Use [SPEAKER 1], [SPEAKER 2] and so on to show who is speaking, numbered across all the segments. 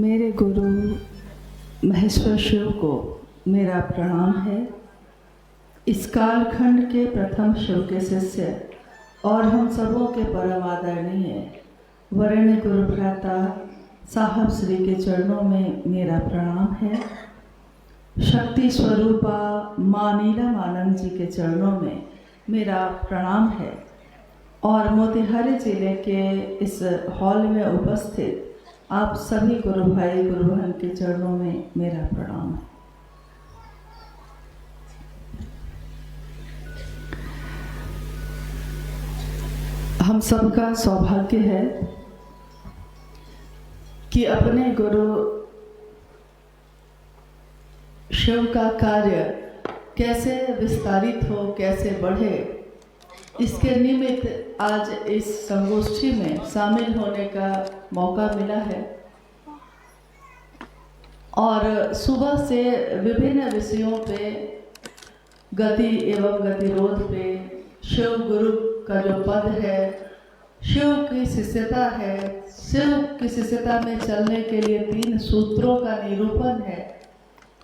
[SPEAKER 1] मेरे गुरु महेश्वर शिव को मेरा प्रणाम है। इस कालखंड के प्रथम शिव के शिष्य और हम सबों के परम आदरणीय वरेण्य गुरु भ्राता साहब श्री के चरणों में मेरा प्रणाम है। शक्ति स्वरूपा माँ नीलम आनंद जी के चरणों में मेरा प्रणाम है और मोतिहारी जिले के इस हॉल में उपस्थित आप सभी गुरु भाई गुरु बहन के चरणों में मेरा प्रणाम है। हम सबका सौभाग्य है कि अपने गुरु शिव का कार्य कैसे विस्तारित हो, कैसे बढ़े, इसके निमित्त आज इस संगोष्ठी में शामिल होने का मौका मिला है और सुबह से विभिन्न विषयों पे गति एवं गतिरोध पे, शिव गुरु का जो पद है, शिव की शिष्यता है, शिव की शिष्यता में चलने के लिए 3 सूत्रों का निरूपण है,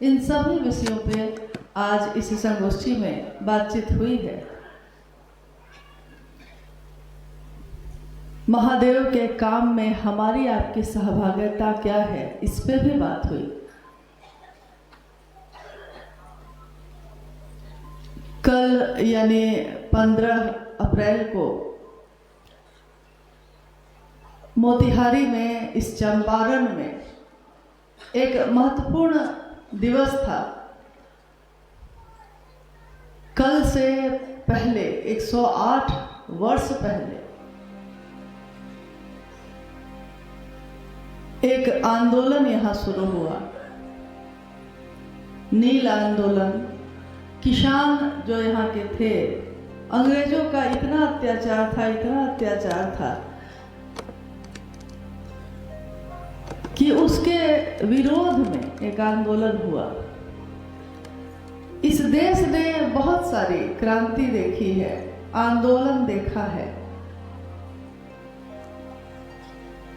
[SPEAKER 1] इन सभी विषयों पे आज इस संगोष्ठी में बातचीत हुई है। महादेव के काम में हमारी आपकी सहभागिता क्या है, इस पे भी बात हुई। कल यानी 15 अप्रैल को मोतिहारी में इस चंपारण में एक महत्वपूर्ण दिवस था। कल से पहले 108 वर्ष पहले एक आंदोलन यहाँ शुरू हुआ, नील आंदोलन। किसान जो यहाँ के थे, अंग्रेजों का इतना अत्याचार था, इतना अत्याचार था कि उसके विरोध में एक आंदोलन हुआ। इस देश ने बहुत सारी क्रांति देखी है, आंदोलन देखा है,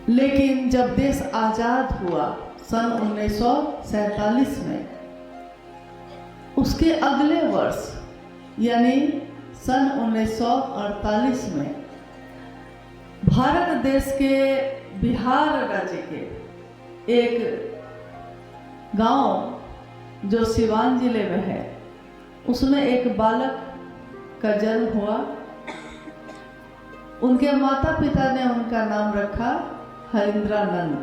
[SPEAKER 1] लेकिन जब देश आजाद हुआ सन 1947 में, उसके अगले वर्ष यानी सन 1948 में भारत देश के बिहार राज्य के एक गांव जो सिवान जिले में है, उसमें एक बालक का जन्म हुआ। उनके माता पिता ने उनका नाम रखा हरिंद्रानंद।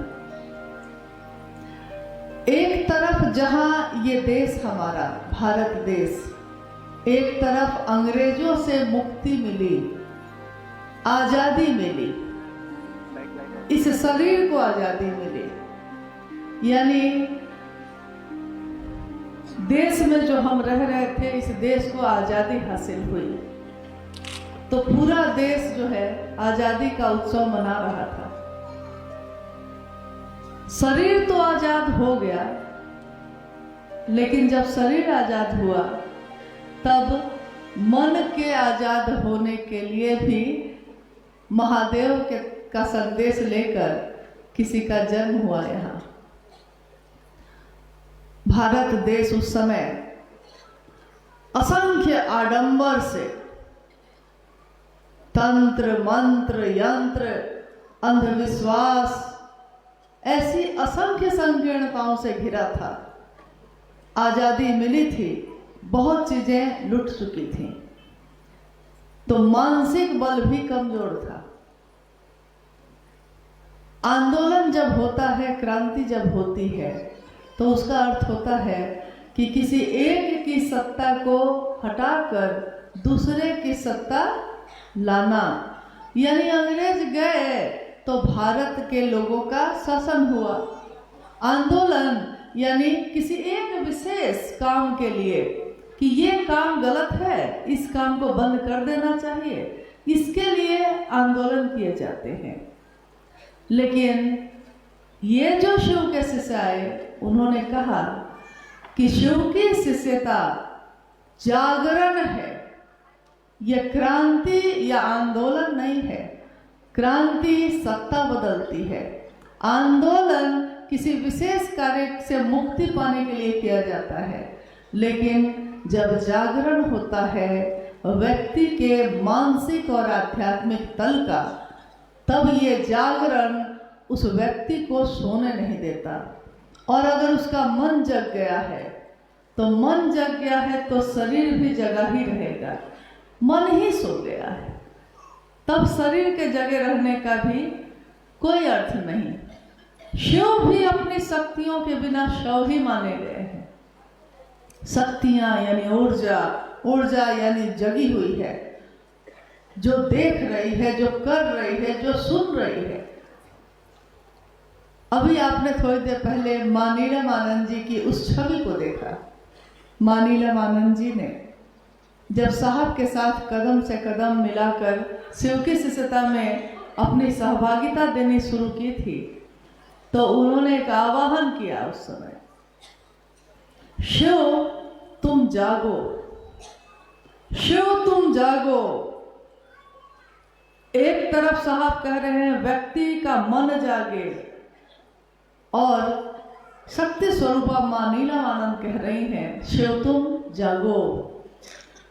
[SPEAKER 1] एक तरफ जहां ये देश हमारा भारत देश, एक तरफ अंग्रेजों से मुक्ति मिली, आजादी मिली, इस शरीर को आजादी मिली, यानी देश में जो हम रह रहे थे, इस देश को आजादी हासिल हुई, तो पूरा देश जो है आजादी का उत्सव मना रहा था। शरीर तो आजाद हो गया, लेकिन जब शरीर आजाद हुआ तब मन के आजाद होने के लिए भी महादेव का संदेश लेकर किसी का जन्म हुआ। यहाँ भारत देश उस समय असंख्य आडंबर से तंत्र मंत्र यंत्र अंधविश्वास ऐसी असंख्य संकीर्णताओं से घिरा था। आजादी मिली थी, बहुत चीजें लुट चुकी थी, तो मानसिक बल भी कमजोर था। आंदोलन जब होता है, क्रांति जब होती है, तो उसका अर्थ होता है कि किसी एक की सत्ता को हटाकर दूसरे की सत्ता लाना, यानी अंग्रेज गए तो भारत के लोगों का शासन हुआ। आंदोलन यानी किसी एक विशेष काम के लिए कि ये काम गलत है, इस काम को बंद कर देना चाहिए, इसके लिए आंदोलन किए जाते हैं। लेकिन ये जो शिव के शिष्य आए, उन्होंने कहा कि शिव की शिष्यता जागरण है, यह क्रांति या आंदोलन नहीं है। क्रांति सत्ता बदलती है, आंदोलन किसी विशेष कार्य से मुक्ति पाने के लिए किया जाता है, लेकिन जब जागरण होता है व्यक्ति के मानसिक और आध्यात्मिक तल का, तब ये जागरण उस व्यक्ति को सोने नहीं देता। और अगर उसका मन जग गया है तो मन जग गया है तो शरीर भी जगा ही रहेगा। मन ही सो गया है तब शरीर के जगे रहने का भी कोई अर्थ नहीं। शिव भी अपनी शक्तियों के बिना शव ही माने गए हैं। शक्तियां यानी ऊर्जा, ऊर्जा यानी जगी हुई है, जो देख रही है, जो कर रही है, जो सुन रही है। अभी आपने थोड़ी देर पहले मां नीलमानंद जी की उस छवि को देखा। मां नीलमानंद जी ने जब साहब के साथ कदम से कदम मिलाकर शिव की शिष्यता में अपनी सहभागिता देनी शुरू की थी, तो उन्होंने एक आवाहन किया उस समय, शिव तुम जागो, शिव तुम जागो। एक तरफ साहब कह रहे हैं व्यक्ति का मन जागे, और शक्ति स्वरूपा मां नीलमानंद कह रही हैं शिव तुम जागो।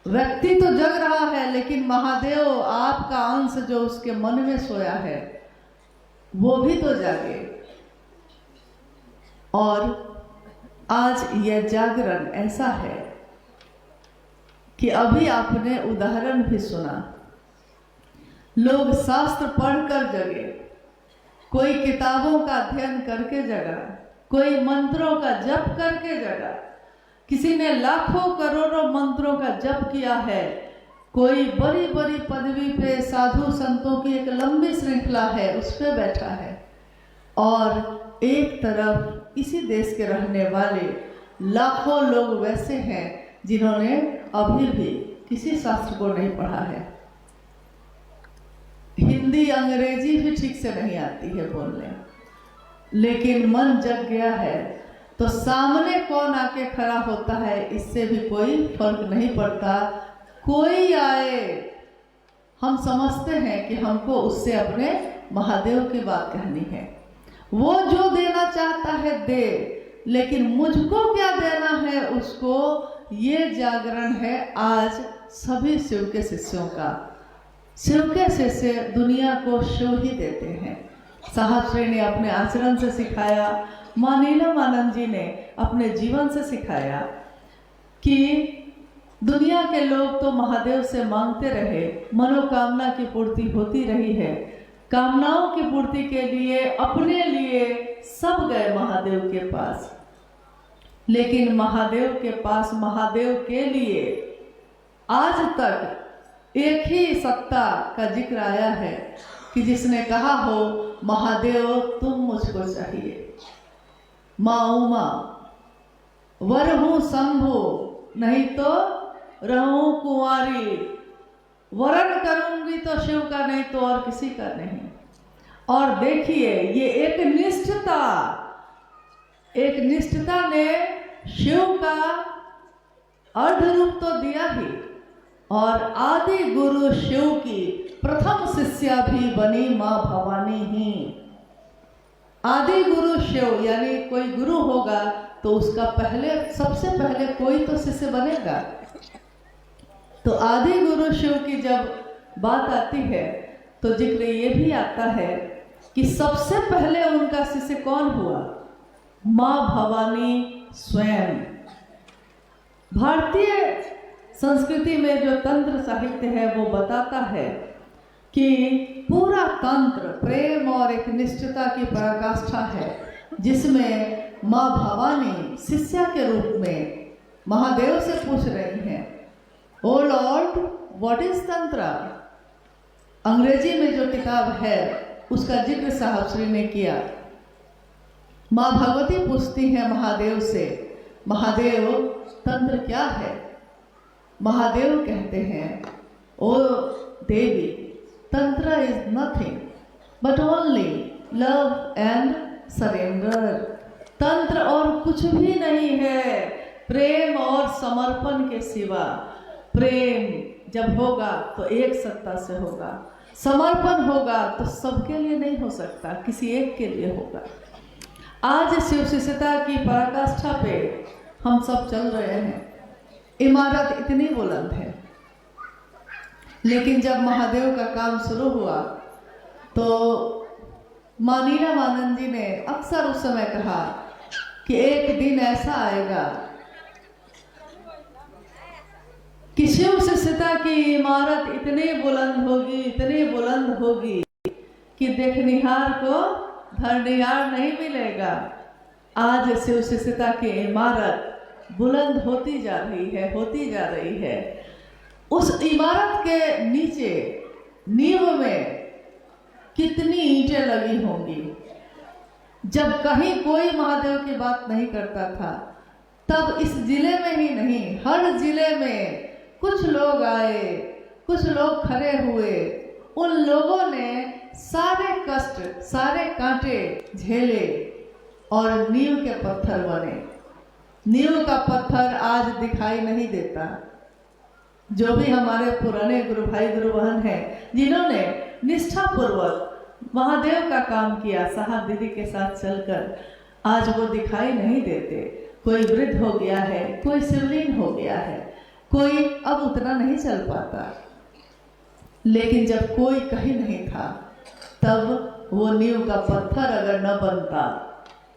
[SPEAKER 1] व्यक्ति तो जग रहा है, लेकिन महादेव आपका अंश जो उसके मन में सोया है वो भी तो जागे। और आज यह जागरण ऐसा है कि अभी आपने उदाहरण भी सुना, लोग शास्त्र पढ़कर जगे, कोई किताबों का अध्ययन करके जगा, कोई मंत्रों का जप करके जगा, किसी ने लाखों करोड़ों मंत्रों का जप किया है, कोई बड़ी बड़ी पदवी पे साधु संतों की एक लंबी श्रृंखला है उस पे बैठा है, और एक तरफ इसी देश के रहने वाले लाखों लोग वैसे हैं जिन्होंने अभी भी किसी शास्त्र को नहीं पढ़ा है, हिंदी अंग्रेजी भी ठीक से नहीं आती है बोलने, लेकिन मन जग गया है तो सामने कौन आके खड़ा होता है इससे भी कोई फर्क नहीं पड़ता। कोई आए, हम समझते हैं कि हमको उससे अपने महादेव की बात कहनी है, वो जो देना चाहता है दे, लेकिन मुझको क्या देना है उसको। ये जागरण है आज सभी शिव के शिष्यों का। शिव के शिष्य दुनिया को शिव ही देते हैं। साहब श्री ने अपने आचरण से सिखाया, मां नीलमानंद जी ने अपने जीवन से सिखाया कि दुनिया के लोग तो महादेव से मांगते रहे, मनोकामना की पूर्ति होती रही है, कामनाओं की पूर्ति के लिए अपने लिए सब गए महादेव के पास, लेकिन महादेव के पास महादेव के लिए आज तक एक ही सत्ता का जिक्र आया है कि जिसने कहा हो महादेव तुम मुझको चाहिए। माँ उमा वर हूँ शंभु, नहीं तो रहूं कुंवारी, वरण करूंगी तो शिव का नहीं तो और किसी का नहीं। और देखिए ये एक निष्ठता ने शिव का अर्ध रूप तो दिया ही, और आदि गुरु शिव की प्रथम शिष्या भी बनी माँ भवानी ही। आदि गुरु शिव यानी कोई गुरु होगा तो उसका सबसे पहले कोई तो शिष्य बनेगा। तो आदि गुरु शिव की जब बात आती है तो जिक्र ये भी आता है कि सबसे पहले उनका शिष्य कौन हुआ? माँ भवानी स्वयं। भारतीय संस्कृति में जो तंत्र साहित्य है वो बताता है कि पूरा तंत्र प्रेम और एक निष्ठता की पराकाष्ठा है, जिसमें माँ भवानी शिष्या के रूप में महादेव से पूछ रही हैं, ओ लॉर्ड व्हाट इज तंत्र। अंग्रेजी में जो किताब है उसका जिक्र साहब श्री ने किया। माँ भगवती पूछती हैं महादेव से, महादेव तंत्र क्या है? महादेव कहते हैं, ओ देवी तंत्र is nothing but only love and surrender. तंत्र और कुछ भी नहीं है प्रेम और समर्पण के सिवा। प्रेम जब होगा तो एक सत्ता से होगा, समर्पण होगा तो सबके लिए नहीं हो सकता, किसी एक के लिए होगा। आज शिव शिष्यता की पराकाष्ठा पे हम सब चल रहे हैं। इमारत इतनी बुलंद है, लेकिन जब महादेव का काम शुरू हुआ तो मां नीलमानंद जी ने अक्सर उस समय कहा कि एक दिन ऐसा आएगा कि शिव शिष्यता की इमारत इतनी बुलंद होगी कि देखनिहार को धरनिहार नहीं मिलेगा। आज शिव शिष्यता की इमारत बुलंद होती जा रही है। उस इमारत के नीचे नींव में कितनी ईंटें लगी होंगी। जब कहीं कोई महादेव की बात नहीं करता था, तब इस जिले में ही नहीं, हर जिले में कुछ लोग आए, कुछ लोग खड़े हुए। उन लोगों ने सारे कष्ट, सारे कांटे झेले और नींव के पत्थर बने। नींव का पत्थर आज दिखाई नहीं देता। जो भी हमारे पुराने गुरु भाई गुरु बहन हैं, जिन्होंने निष्ठापूर्वक महादेव का काम किया, साहब दीदी के साथ चलकर, आज वो दिखाई नहीं देते। कोई वृद्ध हो गया है, कोई शिवलिंग हो गया है, कोई अब उतना नहीं चल पाता। लेकिन जब कोई कहीं नहीं था, तब वो नींव का पत्थर अगर न बनता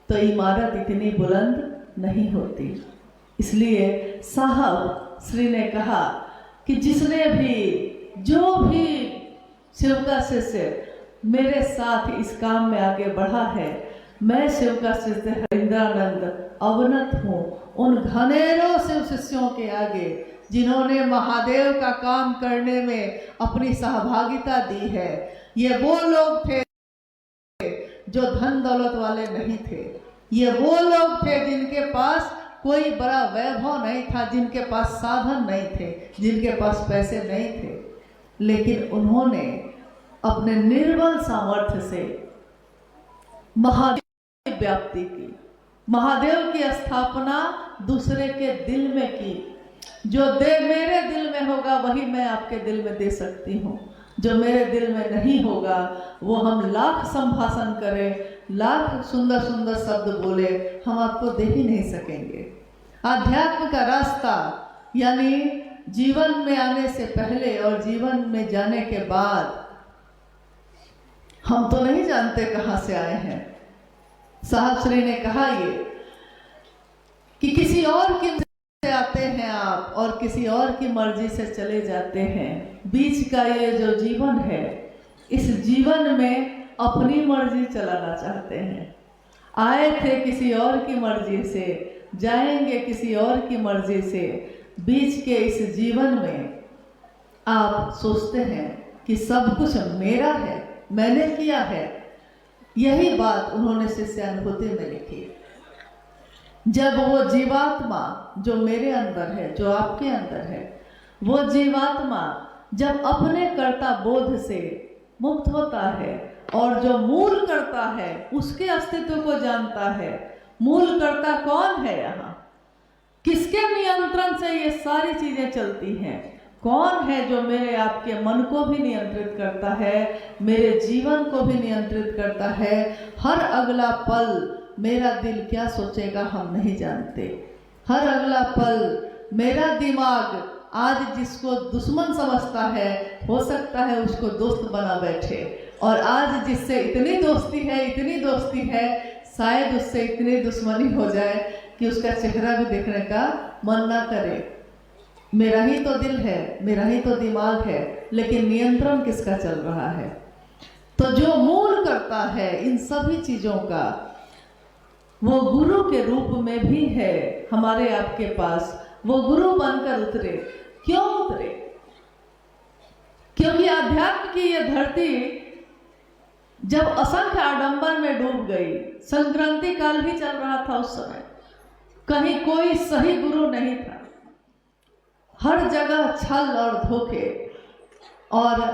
[SPEAKER 1] तो इमारत इतनी बुलंद नहीं होती। इसलिए साहब श्री ने कहा कि जिसने भी, जो भी शिव का शिष्य मेरे साथ इस काम में आगे बढ़ा है, मैं शिव का शिष्य हरिंद्रानंद अवनत हूँ उन घनेरों शिव शिष्यों के आगे जिन्होंने महादेव का काम करने में अपनी सहभागिता दी है। ये वो लोग थे जो धन दौलत वाले नहीं थे। ये वो लोग थे जिनके पास कोई बड़ा वैभव नहीं था, जिनके पास साधन नहीं थे, जिनके पास पैसे नहीं थे, लेकिन उन्होंने अपने निर्बल सामर्थ्य से महादेव की व्याप्ति की, महादेव की स्थापना दूसरे के दिल में की। जो मेरे दिल में होगा वही मैं आपके दिल में दे सकती हूँ। जो मेरे दिल में नहीं होगा वो हम लाख संभाषण करें, लाख सुंदर सुंदर शब्द बोले, हम आपको दे ही नहीं सकेंगे। आध्यात्म का रास्ता यानी जीवन में आने से पहले और जीवन में जाने के बाद हम तो नहीं जानते कहाँ से आए हैं। साहब श्री ने कहा ये कि किसी और की से आते हैं आप और किसी और की मर्जी से चले जाते हैं। बीच का ये जो जीवन है, इस जीवन में अपनी मर्जी चलाना चाहते हैं। आए थे किसी और की मर्जी से, जाएंगे किसी और की मर्जी से। बीच के इस जीवन में आप सोचते हैं कि सब कुछ मेरा है, मैंने किया है। यही बात उन्होंने शिष्यानुभूति में लिखी। जब वो जीवात्मा जो मेरे अंदर है, जो आपके अंदर है, वो जीवात्मा जब अपने कर्ता बोध से मुक्त होता है और जो मूल कर्ता है उसके अस्तित्व को जानता है। मूल कर्ता कौन है यहाँ? किसके नियंत्रण से ये सारी चीजें चलती हैं? कौन है जो मेरे आपके मन को भी नियंत्रित करता है, मेरे जीवन को भी नियंत्रित करता है? हर अगला पल मेरा दिल क्या सोचेगा हम नहीं जानते। हर अगला पल मेरा दिमाग आज जिसको दुश्मन समझता है, हो सकता है उसको दोस्त बना बैठे, और आज जिससे इतनी दोस्ती है, शायद उससे इतनी दुश्मनी हो जाए कि उसका चेहरा भी देखने का मन ना करे। मेरा ही तो दिल है, मेरा ही तो दिमाग है, लेकिन नियंत्रण किसका चल रहा है? तो जो मूल करता है इन सभी चीजों का, वो गुरु के रूप में भी है हमारे आपके पास। वो गुरु बनकर उतरे। क्यों उतरे? क्योंकि आध्यात्म की ये धरती जब असंख्य आडंबर में डूब गई, संक्रांति काल भी चल रहा था उस समय, कहीं कोई सही गुरु नहीं था, हर जगह छल और धोखे। और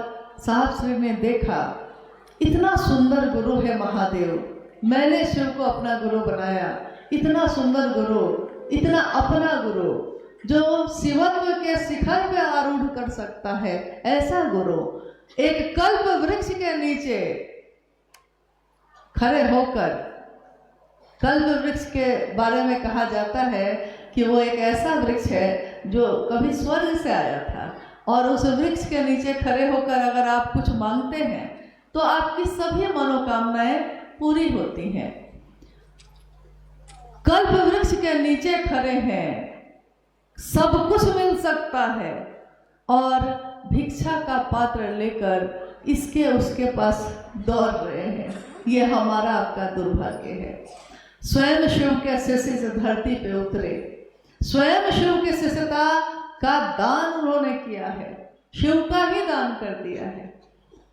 [SPEAKER 1] साहब श्री ने देखा इतना सुंदर गुरु है महादेव, मैंने शिव को अपना गुरु बनाया। इतना सुंदर गुरु, इतना अपना गुरु, जो शिवत्व के शिखर पे आरूढ़ कर सकता है, ऐसा गुरु एक कल्प वृक्ष के नीचे खड़े होकर कल्प वृक्ष के बारे में कहा जाता है कि वो एक ऐसा वृक्ष है जो कभी स्वर्ग से आया था, और उस वृक्ष के नीचे खड़े होकर अगर आप कुछ मांगते हैं तो आपकी सभी मनोकामनाएं पूरी होती हैं। कल्प वृक्ष के नीचे खड़े हैं, सब कुछ मिल सकता है, और भिक्षा का पात्र लेकर इसके उसके पास दौड़ रहे हैं। ये हमारा आपका दुर्भाग्य है। स्वयं शिव के शिष्य से धरती पे उतरे, स्वयं शिव के शिष्यता का दान उन्होंने किया है, शिव का ही दान कर दिया है।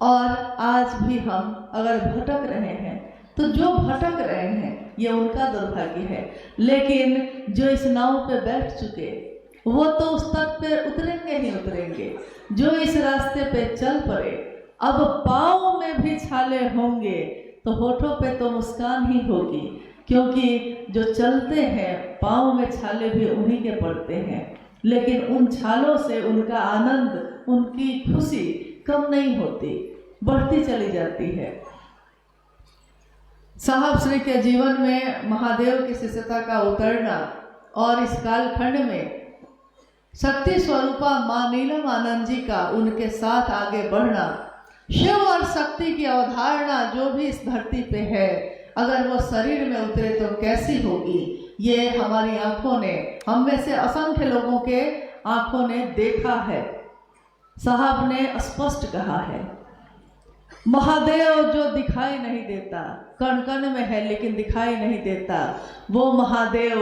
[SPEAKER 1] और आज भी हम अगर भटक रहे हैं तो जो भटक रहे हैं ये उनका दुर्भाग्य है, लेकिन जो इस नाव पे बैठ चुके वो तो उस तट पे उतरेंगे ही उतरेंगे। जो इस रास्ते पे चल पड़े, अब पाँव में भी छाले होंगे तो होठों पे तो मुस्कान ही होगी, क्योंकि जो चलते हैं पाँव में छाले भी उन्हीं के पड़ते हैं, लेकिन उन छालों से उनका आनंद, उनकी खुशी कम नहीं होती, बढ़ती चली जाती है। साहब श्री के जीवन में महादेव की शिष्यता का उतरना और इस कालखंड में शक्ति स्वरूपा मां नीलम आनंद जी का उनके साथ आगे बढ़ना, शिव और शक्ति की अवधारणा जो भी इस धरती पे है, अगर वो शरीर में उतरे तो कैसी होगी, ये हमारी आंखों ने, हम में से असंख्य लोगों के आंखों ने देखा है। साहब ने स्पष्ट कहा है, महादेव जो दिखाई नहीं देता, कण कण में है लेकिन दिखाई नहीं देता, वो महादेव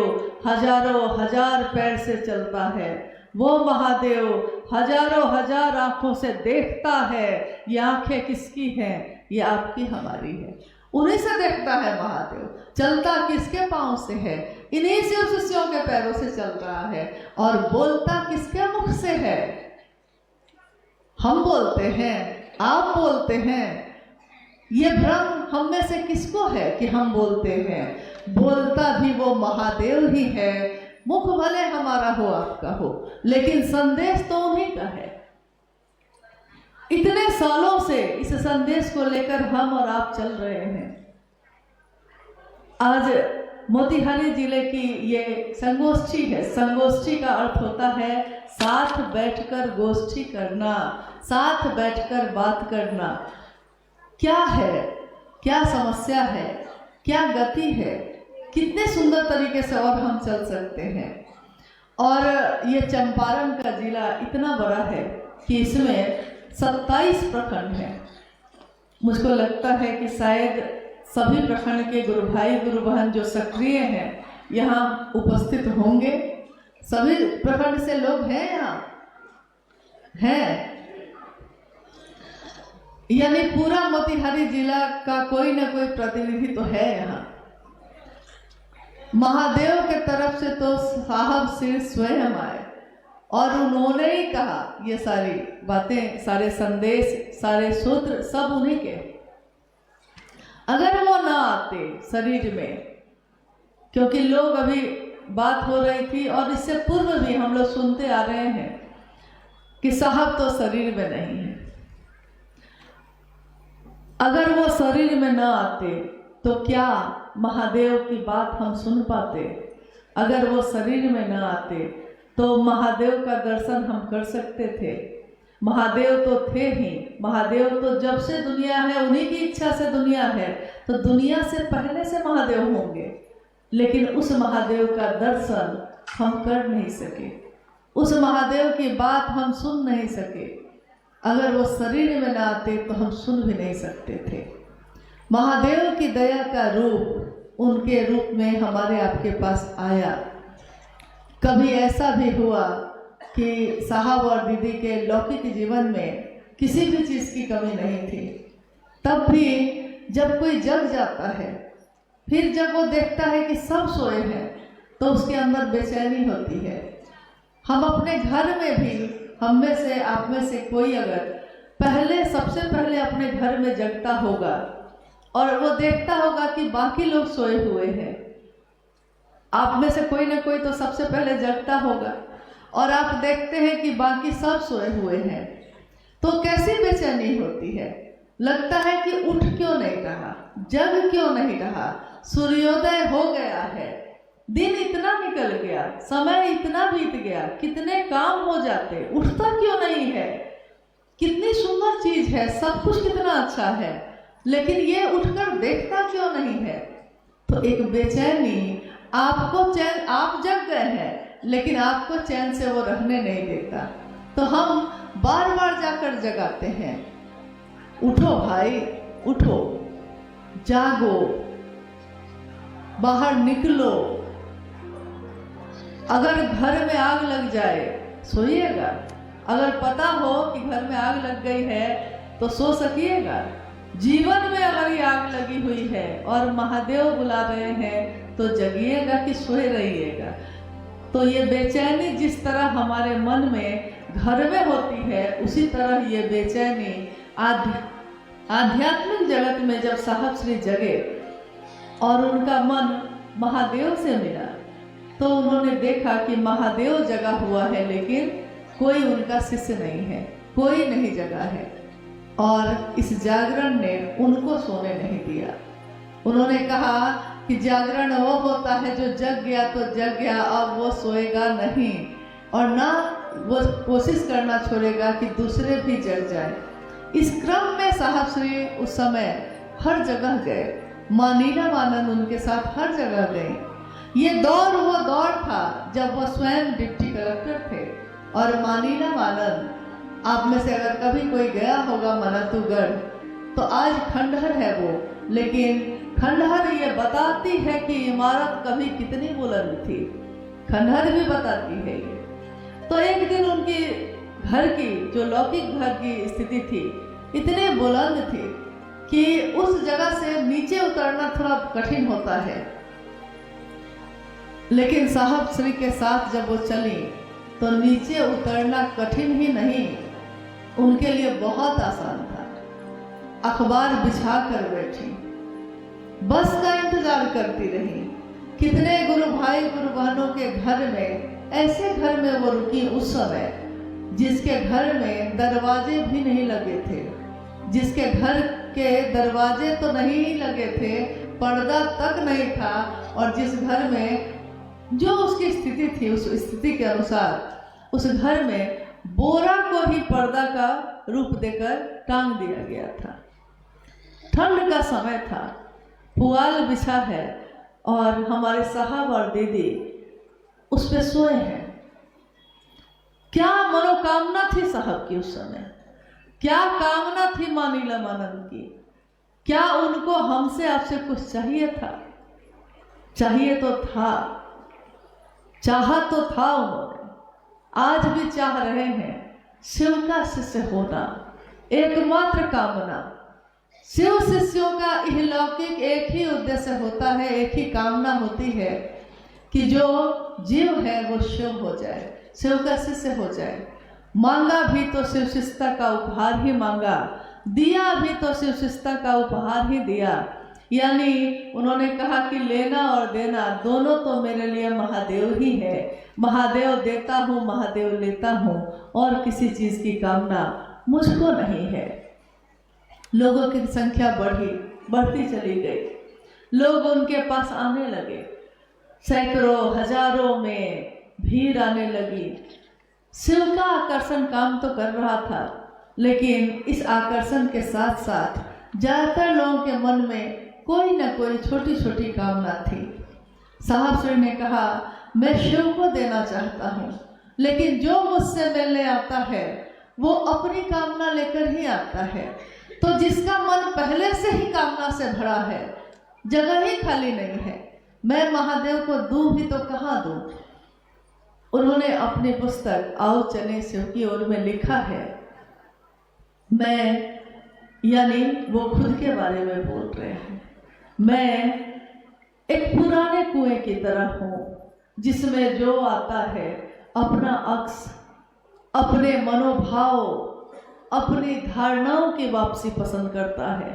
[SPEAKER 1] हजारों हजार पैर से चलता है, वो महादेव हजारों हजार आंखों से देखता है। ये आंखें किसकी हैं? ये आपकी हमारी है, उन्हीं से देखता है महादेव। चलता किसके पांव से है? इन्हीं शिव शिष्यों के पैरों से चल रहा है। और बोलता किसके मुख से है? हम बोलते हैं, आप बोलते हैं। ये भ्रम हम में से किसको है कि हम बोलते हैं? बोलता भी वो महादेव ही है। मुख भले हमारा हो, आपका हो, लेकिन संदेश तो उन्हीं का है। इतने सालों से इस संदेश को लेकर हम और आप चल रहे हैं। आज मोतिहारी जिले की ये संगोष्ठी है। संगोष्ठी का अर्थ होता है साथ बैठकर गोष्ठी करना, साथ बैठकर बात करना। क्या है, क्या समस्या है, क्या गति है, कितने सुंदर तरीके से और हम चल सकते हैं। और ये चंपारण का जिला इतना बड़ा है कि इसमें 27 प्रखंड हैं। मुझको लगता है कि शायद सभी प्रखंड के गुरु भाई गुरु बहन जो सक्रिय हैं यहाँ उपस्थित होंगे। सभी प्रखंड से लोग हैं यहाँ, हैं, यानी पूरा मोतिहारी जिला का कोई ना कोई प्रतिनिधि तो है यहाँ। महादेव के तरफ से तो साहब श्री स्वयं आए और उन्होंने ही कहा, ये सारी बातें, सारे संदेश, सारे सूत्र सब उन्हीं के। अगर वो ना आते शरीर में, क्योंकि लोग अभी बात हो रही थी और इससे पूर्व भी हम लोग सुनते आ रहे हैं कि साहब तो शरीर में नहीं है। अगर वो शरीर में ना आते तो क्या महादेव की बात हम सुन पाते? अगर वो शरीर में ना आते तो महादेव का दर्शन हम कर सकते थे? महादेव तो थे ही, महादेव तो जब से दुनिया है उन्हीं की इच्छा से दुनिया है, तो दुनिया से पहले से महादेव होंगे, लेकिन उस महादेव का दर्शन हम कर नहीं सके, उस महादेव की बात हम सुन नहीं सके। अगर वो शरीर में ना आते तो हम सुन भी नहीं सकते थे। महादेव की दया का रूप उनके रूप में हमारे आपके पास आया। कभी ऐसा भी हुआ कि साहब और दीदी के लौकिक जीवन में किसी भी चीज़ की कमी नहीं थी। तब भी जब कोई जग जाता है, फिर जब वो देखता है कि सब सोए हैं, तो उसके अंदर बेचैनी होती है। हम अपने घर में भी, हम में से, आप में से कोई अगर पहले, सबसे पहले अपने घर में जगता होगा और वो देखता होगा कि बाकी लोग सोए हुए हैं, आप में से कोई ना कोई तो सबसे पहले जगता होगा और आप देखते हैं कि बाकी सब सोए हुए हैं, तो कैसी बेचैनी होती है। लगता है कि उठ क्यों नहीं रहा, जग क्यों नहीं रहा, सूर्योदय हो गया है, दिन इतना निकल गया, समय इतना बीत गया, कितने काम हो जाते, उठता क्यों नहीं है, कितनी सुंदर चीज है, सब कुछ कितना अच्छा है, लेकिन ये उठकर देखता क्यों नहीं है। तो एक बेचैनी, आपको चैन, आप जग गए हैं लेकिन आपको चैन से वो रहने नहीं देता। तो हम बार बार जाकर जगाते हैं, उठो भाई उठो, जागो, बाहर निकलो। अगर घर में आग लग जाए सोइएगा, अगर पता हो कि घर में आग लग गई है तो सो सकिएगा। जीवन में अगर ये आग लगी हुई है और महादेव बुला रहे हैं तो जगिएगा कि सोए रहिएगा। तो ये बेचैनी जिस तरह हमारे मन में घर में होती है, उसी तरह ये बेचैनी आध्यात्मिक जगत में जब साहब श्री जगे और उनका मन महादेव से मिला तो उन्होंने देखा कि महादेव जगा हुआ है लेकिन कोई उनका शिष्य नहीं है, कोई नहीं जगा है। और इस जागरण ने उनको सोने नहीं दिया। उन्होंने कहा कि जागरण वो होता है जो जग गया तो जग गया, अब वो सोएगा नहीं और ना वो कोशिश करना छोड़ेगा कि दूसरे भी जग जाए। इस क्रम में साहब श्री उस समय हर जगह गए, माँ नीलमानंद उनके साथ हर जगह गए। ये दौर वो दौर था जब वो स्वयं डिप्टी कलेक्टर थे और माँ नीलमानंद, आप में से अगर कभी कोई गया होगा मनातूगढ़ तो आज खंडहर है वो, लेकिन खंडहर ये बताती है कि इमारत कभी कितनी बुलंद थी, खंडहर भी बताती है ये। तो एक दिन उनकी घर की, जो लौकिक घर की स्थिति थी, इतनी बुलंद थी कि उस जगह से नीचे उतरना थोड़ा कठिन होता है। लेकिन साहब श्री के साथ जब वो चली तो नीचे उतरना कठिन ही नहीं, उनके लिए बहुत आसान था। अखबार बिछा कर बैठी, बस का इंतजार करती रही। कितने गुरु भाई गुरु बहनों के घर में, ऐसे घर में वो रुकी उस समय जिसके घर में दरवाजे भी नहीं लगे थे, जिसके घर के दरवाजे तो नहीं लगे थे, पर्दा तक नहीं था, और जिस घर में जो उसकी स्थिति थी उस स्थिति के अनुसार उस घर में बोरा को ही पर्दा का रूप देकर टांग दिया गया था। ठंड का समय था, पुआल बिछा है और हमारे साहब और दीदी उस पे सोए हैं। क्या मनोकामना थी साहब की उस समय, क्या कामना थी माँ नीलमानंद की, क्या उनको हमसे आपसे कुछ चाहिए था? चाहिए तो था, चाहा तो था उन्होंने, आज भी चाह रहे हैं। शिव का शिष्य होना एकमात्र कामना। शिव शिष्यों का इहलौकिक एक ही उद्देश्य होता है, एक ही कामना होती है कि जो जीव है वो शिव हो जाए, शिव का शिष्य हो जाए। मांगा भी तो शिव शिष्यता का उपहार ही मांगा, दिया भी तो शिव शिष्यता का उपहार ही दिया। यानी उन्होंने कहा कि लेना और देना दोनों तो मेरे लिए महादेव ही है। महादेव देता हूँ, महादेव लेता हूँ, और किसी चीज़ की कामना मुझको नहीं है। लोगों की संख्या बढ़ती चली गई, लोग उनके पास आने लगे, सैकड़ों हजारों में भीड़ आने लगी। शिव का आकर्षण काम तो कर रहा था, लेकिन इस आकर्षण के साथ साथ ज़्यादातर लोगों के मन में कोई न कोई छोटी छोटी कामना थी। साहब श्री ने कहा, मैं शिव को देना चाहता हूँ, लेकिन जो मुझसे मिलने आता है वो अपनी कामना लेकर ही आता है। तो जिसका मन पहले से ही कामना से भरा है, जगह ही खाली नहीं है, मैं महादेव को दूँ भी तो कहाँ दूँ। उन्होंने अपनी पुस्तक आओ चले शिव की ओर में लिखा है, मैं, यानी वो खुद के बारे में बोल रहे हैं, मैं एक पुराने कुएं की तरह हूँ जिसमें जो आता है अपना अक्स, अपने मनोभाव, अपनी धारणाओं की वापसी पसंद करता है।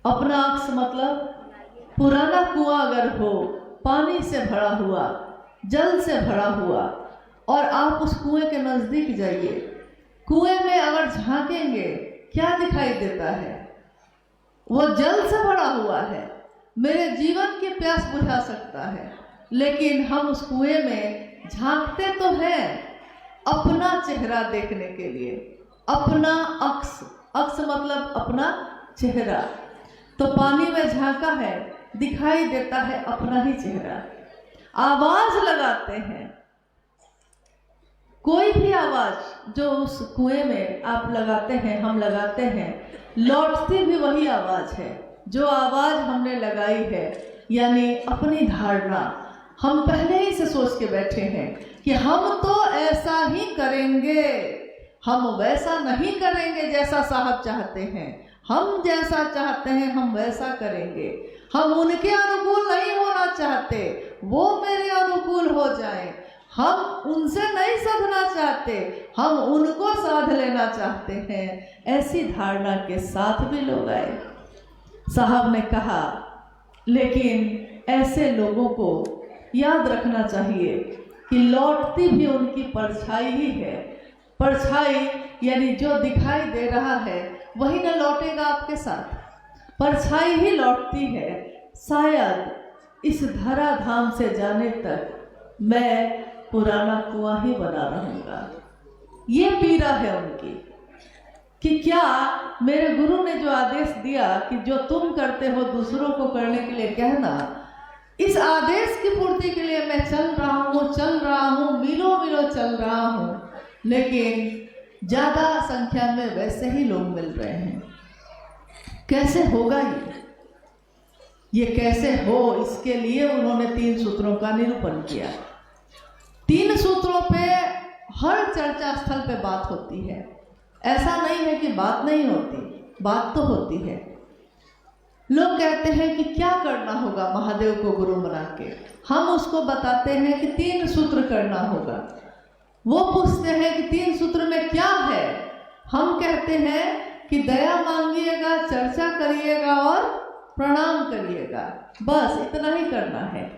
[SPEAKER 1] अपना अक्स मतलब पुराना कुआं अगर हो, पानी से भरा हुआ, जल से भरा हुआ, और आप उस कुएं के नज़दीक जाइए, कुएं में अगर झांकेंगे क्या दिखाई देता है? वो जल से भरा हुआ है, मेरे जीवन की प्यास बुझा सकता है, लेकिन हम उस कुएं में झांकते तो हैं अपना चेहरा देखने के लिए, अपना अक्स, अक्स मतलब अपना चेहरा। तो पानी में झांका है, दिखाई देता है अपना ही चेहरा। आवाज लगाते हैं, कोई भी आवाज जो उस कुएं में आप लगाते हैं, हम लगाते हैं, लौटती भी वही आवाज है जो आवाज हमने लगाई है। यानी अपनी धारणा हम पहले ही से सोच के बैठे हैं कि हम तो ऐसा ही करेंगे, हम वैसा नहीं करेंगे जैसा साहब चाहते हैं, हम जैसा चाहते हैं हम वैसा करेंगे, हम उनके अनुकूल नहीं होना चाहते, वो मेरे अनुकूल हो जाएं, हम उनसे नहीं साधना चाहते, हम उनको साध लेना चाहते हैं। ऐसी धारणा के साथ भी लोग आए। साहब ने कहा लेकिन ऐसे लोगों को याद रखना चाहिए कि लौटती भी उनकी परछाई ही है। परछाई यानी जो दिखाई दे रहा है वही न लौटेगा आपके साथ, परछाई ही लौटती है। शायद इस धरा धाम से जाने तक मैं पुराना कुआं ही बना रहूंगा। ये पीड़ा है उनकी कि क्या मेरे गुरु ने जो आदेश दिया कि जो तुम करते हो दूसरों को करने के लिए कहना, इस आदेश की पूर्ति के लिए मैं चल रहा हूँ, मीलों मीलों चल रहा हूँ, लेकिन ज्यादा संख्या में वैसे ही लोग मिल रहे हैं। कैसे होगा ये कैसे हो, इसके लिए उन्होंने 3 सूत्रों का निरूपण किया। 3 सूत्रों पे हर चर्चा स्थल पे बात होती है। ऐसा नहीं है कि बात नहीं होती, बात तो होती है। लोग कहते हैं कि क्या करना होगा महादेव को गुरु बना के, हम उसको बताते हैं कि 3 सूत्र करना होगा। वो पूछते हैं कि 3 सूत्र में क्या है, हम कहते हैं कि दया मांगिएगा, चर्चा करिएगा और प्रणाम करिएगा, बस इतना ही करना है।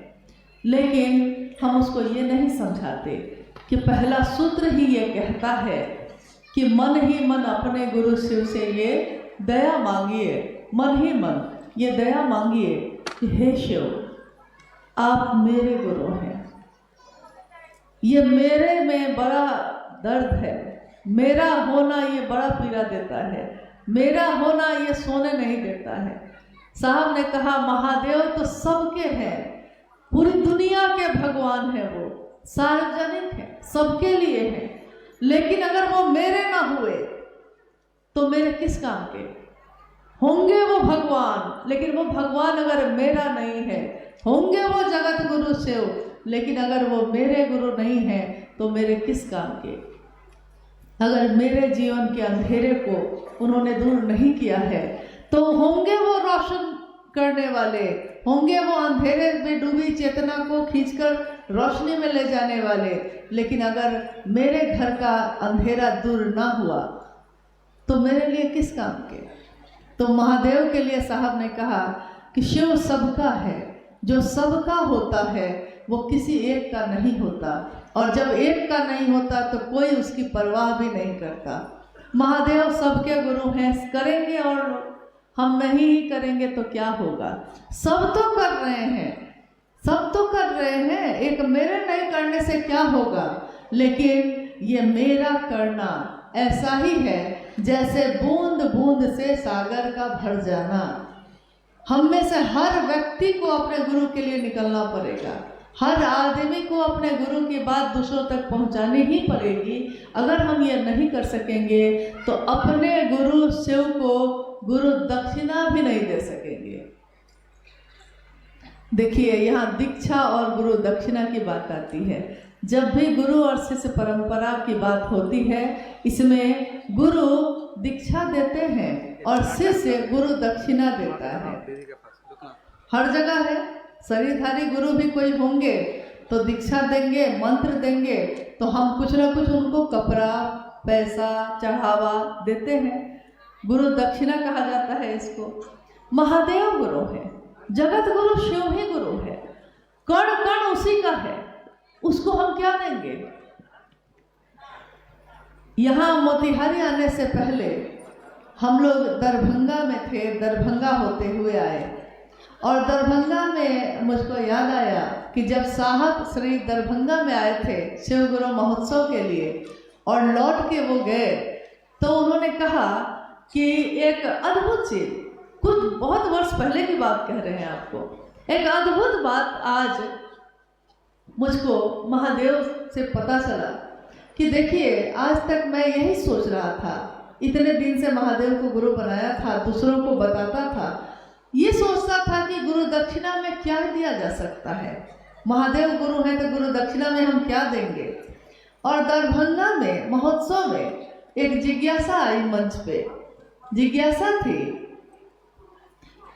[SPEAKER 1] लेकिन हम उसको ये नहीं समझाते कि पहला सूत्र ही ये कहता है कि मन ही मन अपने गुरु शिव से ये दया मांगिए, मन ही मन ये दया मांगिए कि हे शिव आप मेरे गुरु हैं, ये मेरे में बड़ा दर्द है, मेरा होना ये बड़ा पीड़ा देता है, मेरा होना ये सोने नहीं देता है। साहब ने कहा महादेव तो सबके हैं, पूरी दुनिया के भगवान है, वो सार्वजनिक है, सबके लिए है, लेकिन अगर वो मेरे ना हुए तो मेरे किस काम के होंगे वो भगवान, लेकिन वो भगवान अगर मेरा नहीं है, होंगे वो जगत गुरु शिव, लेकिन अगर वो मेरे गुरु नहीं है तो मेरे किस काम के। अगर मेरे जीवन के अंधेरे को उन्होंने दूर नहीं किया है तो होंगे वो रोशन करने वाले, होंगे वो अंधेरे में डूबी चेतना को खींचकर रोशनी में ले जाने वाले, लेकिन अगर मेरे घर का अंधेरा दूर ना हुआ तो मेरे लिए किस काम के। तो महादेव के लिए साहब ने कहा कि शिव सबका है, जो सबका होता है वो किसी एक का नहीं होता, और जब एक का नहीं होता तो कोई उसकी परवाह भी नहीं करता। महादेव सबके गुरु हैं, करेंगे और हम नहीं करेंगे तो क्या होगा। सब तो कर रहे हैं, सब तो कर रहे हैं, एक मेरे नहीं करने से क्या होगा। लेकिन ये मेरा करना ऐसा ही है जैसे बूंद बूंद से सागर का भर जाना। हम में से हर व्यक्ति को अपने गुरु के लिए निकलना पड़ेगा, हर आदमी को अपने गुरु की बात दूसरों तक पहुंचानी ही पड़ेगी। अगर हम ये नहीं कर सकेंगे तो अपने गुरु शिव को गुरु दक्षिणा भी नहीं दे सकेंगे। देखिए यहाँ दीक्षा और गुरु दक्षिणा की बात आती है। जब भी गुरु और शिष्य परंपरा की बात होती है, इसमें गुरु दीक्षा देते हैं और शिष्य गुरु दक्षिणा देता है। हर जगह है, शरीरधारी गुरु भी कोई होंगे तो दीक्षा देंगे, मंत्र देंगे, तो हम कुछ ना कुछ उनको कपड़ा, पैसा, चढ़ावा देते हैं। गुरु दक्षिणा कहा जाता है इसको। महादेव गुरु है, जगत गुरु शिव ही गुरु है, कण कण उसी का है, उसको हम क्या देंगे। यहाँ मोतिहारी आने से पहले हम लोग दरभंगा में थे, दरभंगा होते हुए आए और दरभंगा में मुझको याद आया कि जब साहब श्री दरभंगा में आए थे शिव गुरु महोत्सव के लिए और लौट के वो गए, तो उन्होंने कहा कि एक अद्भुत चीज, कुछ बहुत वर्ष पहले की बात कह रहे हैं आपको, एक अद्भुत बात आज मुझको महादेव से पता चला कि देखिए, आज तक मैं यही सोच रहा था, इतने दिन से महादेव को गुरु बनाया था, दूसरों को बताता था, ये सोचता था कि गुरु दक्षिणा में क्या दिया जा सकता है, महादेव गुरु है तो गुरु दक्षिणा में हम क्या देंगे। और दरभंगा में महोत्सव में एक जिज्ञासा आई मंच पे, जिज्ञासा थी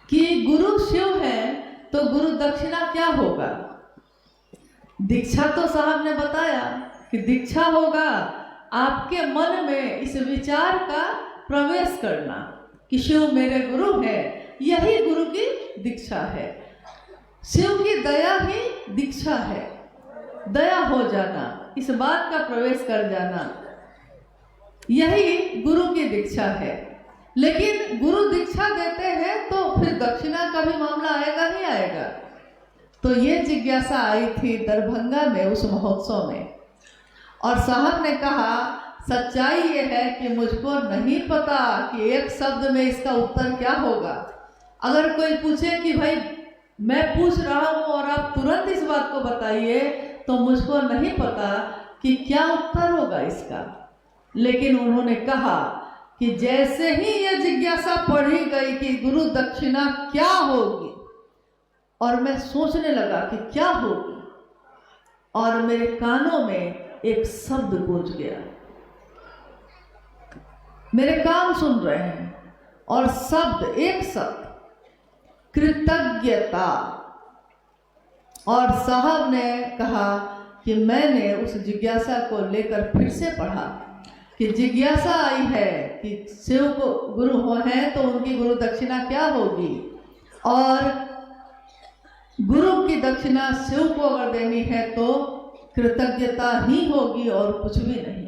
[SPEAKER 1] कि गुरु शिव है तो गुरु दक्षिणा क्या होगा। दीक्षा तो साहब ने बताया कि दीक्षा होगा आपके मन में इस विचार का प्रवेश करना कि शिव मेरे गुरु है, यही गुरु की दीक्षा है। शिव की दया ही दीक्षा है, दया हो जाना, इस बात का प्रवेश कर जाना, यही गुरु की दीक्षा है। लेकिन गुरु दीक्षा देते हैं तो फिर दक्षिणा का भी मामला आएगा ही आएगा। तो ये जिज्ञासा आई थी दरभंगा में उस महोत्सव में, और साहब ने कहा सच्चाई ये है कि मुझको नहीं पता कि एक शब्द में इसका उत्तर क्या होगा। अगर कोई पूछे कि भाई मैं पूछ रहा हूँ और आप तुरंत इस बात को बताइए, तो मुझको नहीं पता कि क्या उत्तर होगा इसका। लेकिन उन्होंने कहा कि जैसे ही यह जिज्ञासा पढ़ी गई कि गुरु दक्षिणा क्या होगी, और मैं सोचने लगा कि क्या होगी, और मेरे कानों में एक शब्द गूंज गया। मेरे कान सुन रहे हैं और शब्द, एक शब्द, कृतज्ञता। और साहब ने कहा कि मैंने उस जिज्ञासा को लेकर फिर से पढ़ा कि जिज्ञासा आई है कि शिव को गुरु हो हैं तो उनकी गुरु दक्षिणा क्या होगी, और गुरु की दक्षिणा शिव को अगर देनी है तो कृतज्ञता ही होगी और कुछ भी नहीं।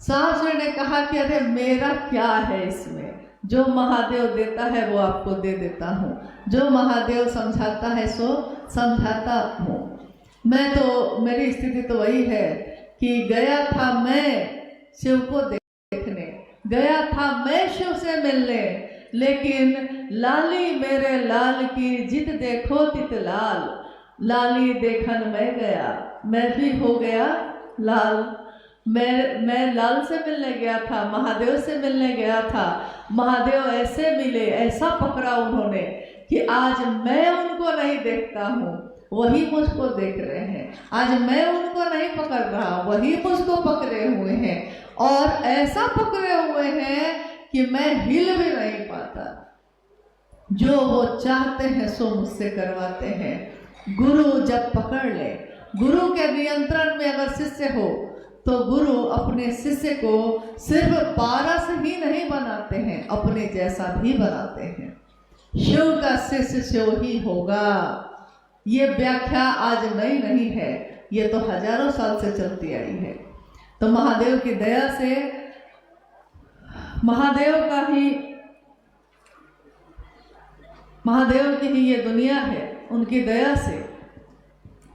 [SPEAKER 1] साहब ने कहा कि अरे मेरा क्या है इसमें, जो महादेव देता है वो आपको दे देता हूँ, जो महादेव समझाता है सो समझाता हूँ। मैं तो, मेरी स्थिति तो वही है कि गया था मैं शिव को देखने, गया था मैं शिव से मिलने, लेकिन लाली मेरे लाल की जित देखो तित लाल, लाली देखन मैं गया, मैं भी हो गया लाल। मैं लाल से मिलने गया था, महादेव से मिलने गया था, महादेव ऐसे मिले, ऐसा पकड़ा उन्होंने कि आज मैं उनको नहीं देखता हूँ, वही मुझको देख रहे हैं। आज मैं उनको नहीं पकड़ रहा, वही मुझको पकड़े हुए हैं, और ऐसा पकड़े हुए हैं कि मैं हिल भी नहीं पाता। जो वो चाहते हैं सो मुझसे करवाते हैं। गुरु जब पकड़ ले, गुरु के नियंत्रण में अगर शिष्य हो तो गुरु अपने शिष्य को सिर्फ पारस ही नहीं बनाते हैं, अपने जैसा भी बनाते हैं। शिव का शिष्य शिव ही होगा, ये व्याख्या आज नई नहीं है, ये तो हजारों साल से चलती आई है। तो महादेव की दया से, महादेव की ही ये दुनिया है, उनकी दया से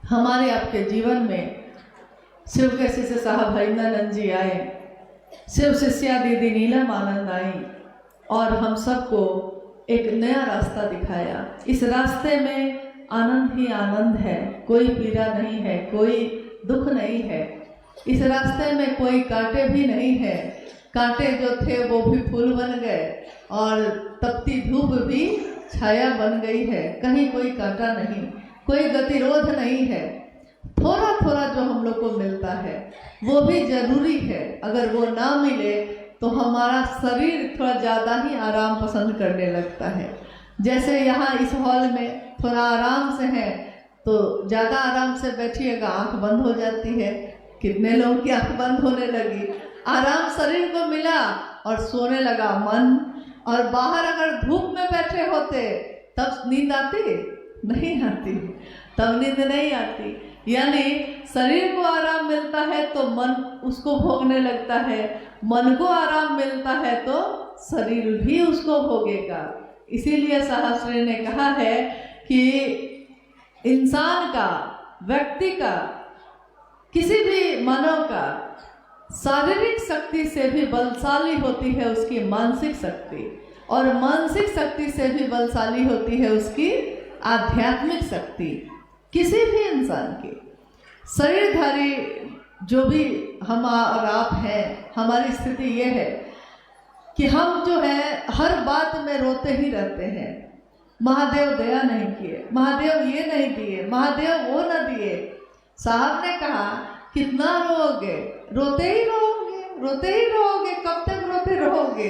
[SPEAKER 1] हमारे आपके जीवन में शिव के शिष्य साहब हरिंद्रानंद जी आए, शिव शिष्या दीदी नीलम आनंद आई, और हम सबको एक नया रास्ता दिखाया। इस रास्ते में आनंद ही आनंद है, कोई पीड़ा नहीं है, कोई दुख नहीं है। इस रास्ते में कोई कांटे भी नहीं है, कांटे जो थे वो भी फूल बन गए, और तपती धूप भी छाया बन गई है। कहीं कोई कांटा नहीं, कोई गतिरोध नहीं है। थोड़ा थोड़ा जो हम लोग को मिलता है वो भी जरूरी है, अगर वो ना मिले तो हमारा शरीर थोड़ा ज़्यादा ही आराम पसंद करने लगता है। जैसे यहाँ इस हॉल में थोड़ा आराम से है तो ज़्यादा आराम से बैठिएगा, आंख बंद हो जाती है। कितने लोगों की आंख बंद होने लगी, आराम शरीर को मिला और सोने लगा मन। और बाहर अगर धूप में बैठे होते तब नींद आती नहीं आती, तब नींद नहीं आती। यानी शरीर को आराम मिलता है तो मन उसको भोगने लगता है, मन को आराम मिलता है तो शरीर भी उसको भोगेगा। इसीलिए शास्त्री ने कहा है कि इंसान का, व्यक्ति का, किसी भी मानव का शारीरिक शक्ति से भी बलशाली होती है उसकी मानसिक शक्ति, और मानसिक शक्ति से भी बलशाली होती है उसकी आध्यात्मिक शक्ति। किसी भी इंसान की शरीरधारी जो भी हम और आप हैं, हमारी स्थिति ये है कि हम जो है हर बात में रोते ही रहते हैं। महादेव दया नहीं किए, महादेव ये नहीं दिए, महादेव वो न दिए। साहब ने कहा कितना रोओगे, रोते ही रहोगे, रोते ही रहोगे, कब तक रोते रहोगे?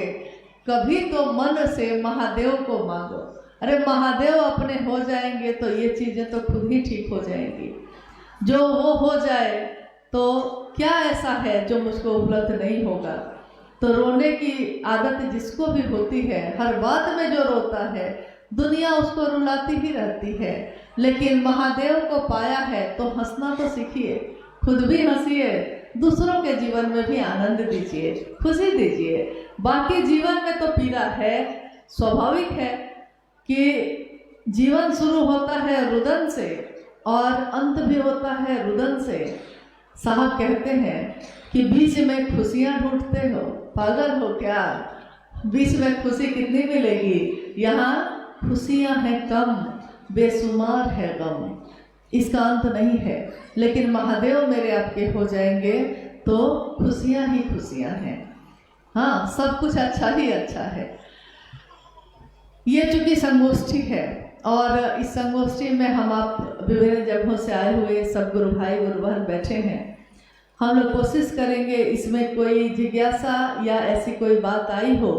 [SPEAKER 1] कभी तो मन से महादेव को मांगो। अरे महादेव अपने हो जाएंगे तो ये चीज़ें तो खुद ही ठीक हो जाएंगी। जो वो हो जाए तो क्या ऐसा है जो मुझको उपलब्ध नहीं होगा? तो रोने की आदत जिसको भी होती है, हर बात में जो रोता है, दुनिया उसको रुलाती ही रहती है। लेकिन महादेव को पाया है तो हंसना तो सीखिए, खुद भी हंसिए, दूसरों के जीवन में भी आनंद दीजिए, खुशी दीजिए। बाकी जीवन में तो पीड़ा है, स्वाभाविक है कि जीवन शुरू होता है रुदन से और अंत भी होता है रुदन से। साहब कहते हैं कि बीच में खुशियां ढूंढते हो, पागल हो क्या? बीच में खुशी कितनी मिलेगी? यहाँ खुशियां हैं कम, बेशुमार है गम, इसका अंत नहीं है। लेकिन महादेव मेरे आपके हो जाएंगे तो खुशियां ही खुशियां हैं। हाँ, सब कुछ अच्छा ही अच्छा है। ये चूंकि संगोष्ठी है और इस संगोष्ठी में हम आप विभिन्न जगहों से आए हुए सब गुरु भाई गुरु बहन बैठे हैं। हम लोग कोशिश करेंगे इसमें कोई जिज्ञासा या ऐसी कोई बात आई हो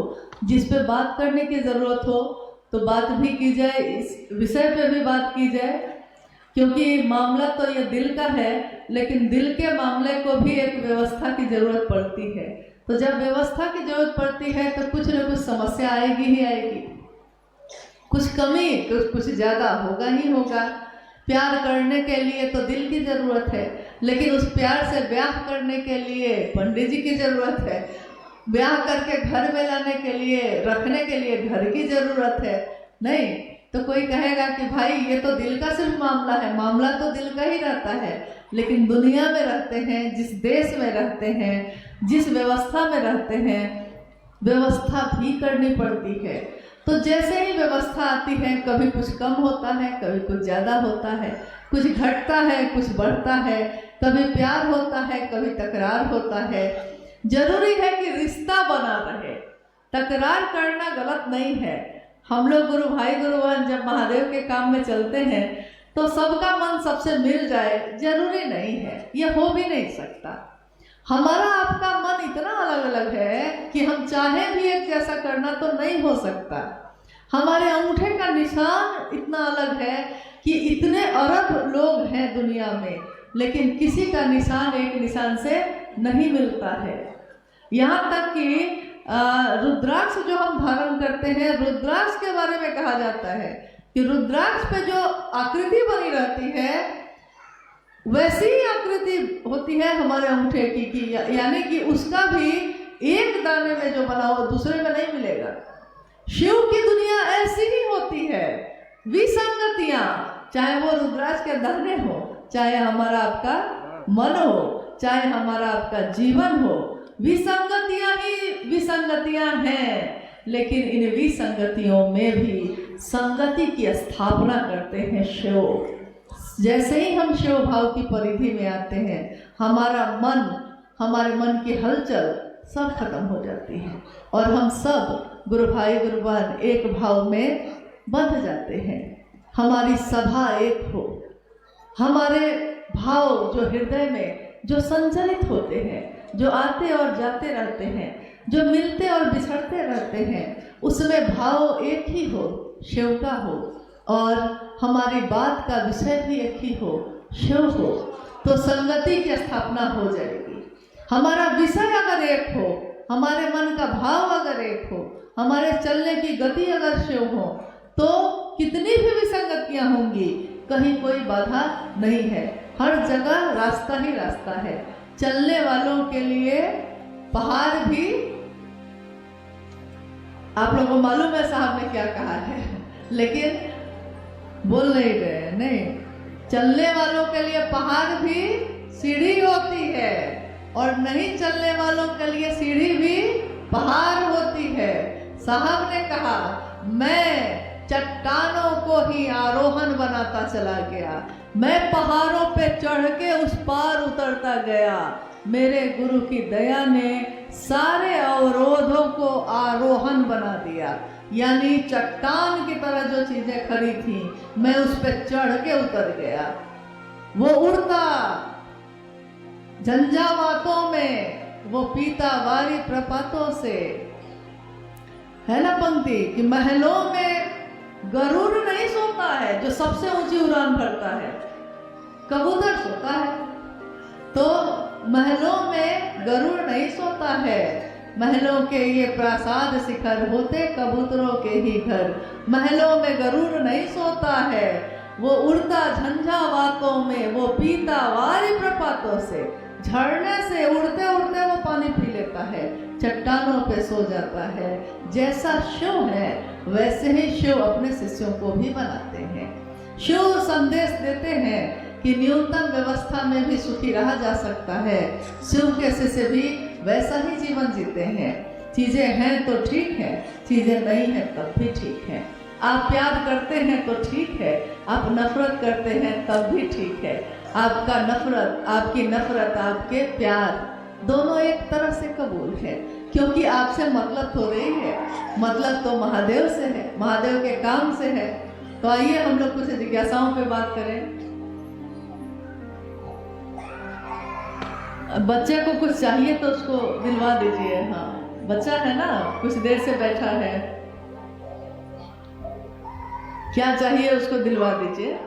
[SPEAKER 1] जिस पे बात करने की ज़रूरत हो तो बात भी की जाए, इस विषय पे भी बात की जाए, क्योंकि मामला तो ये दिल का है, लेकिन दिल के मामले को भी एक व्यवस्था की ज़रूरत पड़ती है। तो जब व्यवस्था की ज़रूरत पड़ती है तो कुछ न कुछ समस्या आएगी ही आएगी, कुछ कमी कुछ ज़्यादा होगा ही होगा। प्यार करने के लिए तो दिल की ज़रूरत है, लेकिन उस प्यार से ब्याह करने के लिए पंडित जी की ज़रूरत है, ब्याह करके घर में लाने के लिए, रखने के लिए घर की ज़रूरत है। नहीं तो कोई कहेगा कि भाई ये तो दिल का सिर्फ मामला है, मामला तो दिल का ही रहता है। लेकिन दुनिया में रहते हैं, जिस देश में रहते हैं, जिस व्यवस्था में रहते हैं, व्यवस्था भी करनी पड़ती है। तो जैसे ही व्यवस्था आती है, कभी कुछ कम होता है, कभी कुछ ज़्यादा होता है, कुछ घटता है, कुछ बढ़ता है, कभी प्यार होता है, कभी तकरार होता है। जरूरी है कि रिश्ता बना रहे, तकरार करना गलत नहीं है। हम लोग गुरु भाई गुरु बहन जब महादेव के काम में चलते हैं तो सबका मन सबसे मिल जाए जरूरी नहीं है, यह हो भी नहीं सकता। हमारा आपका मन इतना अलग अलग है कि हम चाहे भी एक जैसा करना तो नहीं हो सकता। हमारे अंगूठे का निशान इतना अलग है कि इतने अरब लोग हैं दुनिया में, लेकिन किसी का निशान एक निशान से नहीं मिलता है। यहाँ तक कि रुद्राक्ष जो हम धारण करते हैं, रुद्राक्ष के बारे में कहा जाता है कि रुद्राक्ष पे जो आकृति बनी रहती है वैसी ही आकृति होती है हमारे अंगूठे की, यानी कि उसका भी एक दाने में जो बना हो दूसरे में नहीं मिलेगा। शिव की दुनिया ऐसी ही होती है, विसंगतियां, चाहे वो रुद्राक्ष के दाने हो, चाहे हमारा आपका मन हो, चाहे हमारा आपका जीवन हो, विसंगतियां ही विसंगतियां हैं। लेकिन इन विसंगतियों में भी संगति की स्थापना करते हैं शिव। जैसे ही हम शिव भाव की परिधि में आते हैं, हमारा मन, हमारे मन की हलचल सब खत्म हो जाती है और हम सब गुरु भाई गुरु बहन एक भाव में बंध जाते हैं। हमारी सभा एक हो, हमारे भाव जो हृदय में जो संचलित होते हैं, जो आते और जाते रहते हैं, जो मिलते और बिछड़ते रहते हैं, उसमें भाव एक ही हो, शिव का हो, और हमारी बात का विषय भी एक ही हो, शिव हो, तो संगति की स्थापना हो जाएगी। हमारा विषय अगर एक हो, हमारे मन का भाव अगर एक हो, हमारे चलने की गति अगर शिव हो, तो कितनी भी विसंगतियां होंगी, कहीं कोई बाधा नहीं है। हर जगह रास्ता ही रास्ता है। चलने वालों के लिए पहाड़ भी, आप लोगों को मालूम है साहब ने क्या कहा है, लेकिन बोल नहीं रहे। नहीं, चलने वालों के लिए पहाड़ भी सीढ़ी होती है और नहीं चलने वालों के लिए सीढ़ी भी पहाड़ होती है। साहब ने कहा मैं चट्टानों को ही आरोहण बनाता चला गया, मैं पहाड़ों पे चढ़ के उस पार उतरता गया। मेरे गुरु की दया ने सारे अवरोधों को आरोहण बना दिया, यानी चट्टान की तरह जो चीजें खड़ी थी मैं उस पे चढ़ के उतर गया। वो उड़ता झंझावातों में, वो पीता वारी प्रपातों से। है ना पंक्ति कि महलों में गरुड़ नहीं सोता है, जो सबसे ऊंची उड़ान भरता है, कबूतर सोता है। तो महलों में गरुड़ नहीं सोता है, महलों के ये प्रासाद शिखर होते कबूतरों के ही घर। महलों में गरुड़ नहीं सोता है, वो उड़ता झंझावातों में, वो पीता वारी प्रपातों से। झरने से उड़ते उड़ते वो पानी पी लेता है, चट्टानों पे सो जाता है। जैसा शिव है वैसे ही शिव अपने शिष्यों को भी बनाते हैं। शिव संदेश देते हैं कि न्यूनतम व्यवस्था में भी सुखी रहा जा सकता है। शिव के शिष्य भी वैसा ही जीवन जीते हैं। चीजें हैं तो ठीक है, चीजें नहीं है तब भी ठीक है। आप प्यार करते हैं तो ठीक है, आप नफरत करते हैं तब भी ठीक है। आपका नफरत, आपकी नफरत, आपके प्यार दोनों एक तरह से कबूल है, क्योंकि आपसे मतलब तो रही है, मतलब तो महादेव से है, महादेव के काम से है। तो आइए हम लोग कुछ जिज्ञासाओं पे बात करें। बच्चे को कुछ चाहिए तो उसको दिलवा दीजिए। हाँ, बच्चा है ना, कुछ देर से बैठा है, क्या चाहिए उसको दिलवा दीजिए।